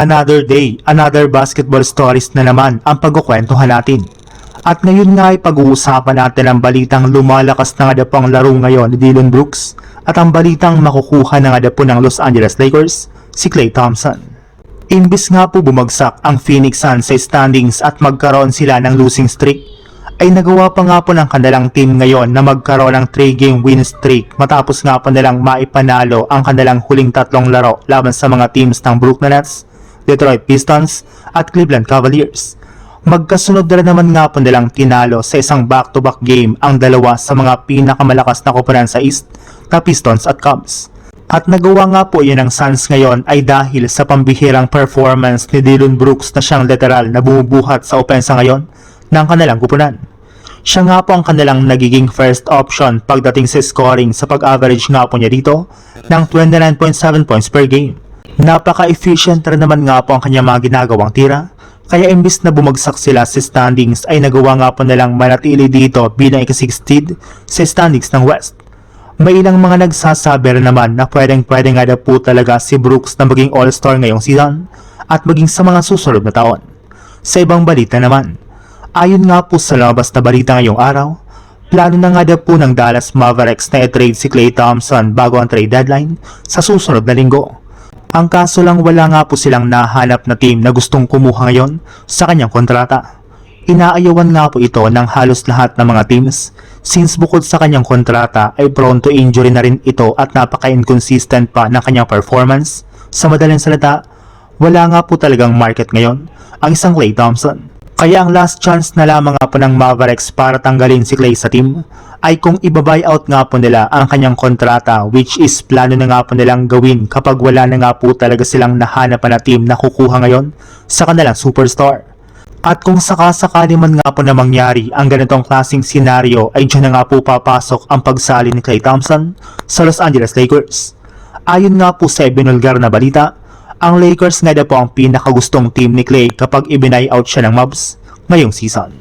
Another day, another basketball stories na naman ang pagkukwentuhan natin. At ngayon nga ay pag-uusapan natin ang balitang lumalakas na nga po ang laro ngayon ni Dillon Brooks at ang balitang makukuha na nga po ng Los Angeles Lakers, si Klay Thompson. Imbis nga po bumagsak ang Phoenix Suns sa standings at magkaroon sila ng losing streak, ay nagawa pa nga po ng kanilang team ngayon na magkaroon ng 3-game win streak matapos nga po nilang maipanalo ang kanilang huling tatlong laro laban sa mga teams ng Brooklyn Nets, Detroit Pistons at Cleveland Cavaliers. Magkasunod na naman nga po nilang tinalo sa isang back-to-back game ang dalawa sa mga pinakamalakas na koponan sa East na Pistons at Cubs. At nagawa nga po yun ng Suns ngayon ay dahil sa pambihirang performance ni Dillon Brooks na siyang literal na bumubuhat sa opensa ngayon ng kanilang koponan. Siya nga po ang kanilang nagiging first option pagdating sa scoring sa pag-average nga po niya dito ng 29.7 points per game. Napaka-efficient rin naman nga po ang kanyang mga ginagawang tira, kaya imbis na bumagsak sila sa standings ay nagawa nga po nilang manatili dito bilang ika-16 sa standings ng West. May ilang mga nagsasabi rin naman na pwedeng-pwede nga na po talaga si Brooks na maging all-star ngayong season at maging sa mga susunod na taon. Sa ibang balita naman, ayon nga po sa labas na balita ngayong araw, plano na nga na po ng Dallas Mavericks na i-trade si Klay Thompson bago ang trade deadline sa susunod na linggo. Ang kaso lang wala nga po silang nahanap na team na gustong kumuha ngayon sa kanyang kontrata. Inaayawan nga po ito ng halos lahat ng mga teams since bukod sa kanyang kontrata ay prone to injury na rin ito at napaka-inconsistent pa ng kanyang performance. Sa madaling salita, wala nga po talagang market ngayon ang isang Klay Thompson. Kaya ang last chance na lamang nga po ng Mavericks para tanggalin si Klay sa team ay kung iba-buyout nga po nila ang kanyang kontrata, which is plano na nga po nilang gawin kapag wala na nga po talaga silang nahanapan na team na kukuha ngayon sa kanilang superstar. At kung sakasakali man nga po na mangyari ang ganitong klaseng senaryo ay dyan na nga po papasok ang pagsali ni Klay Thompson sa Los Angeles Lakers. Ayon nga po sa ibinulgar na balita, ang Lakers nga na po ang pinakagustong team ni Klay kapag i-buyout siya ng Mavs ngayong season.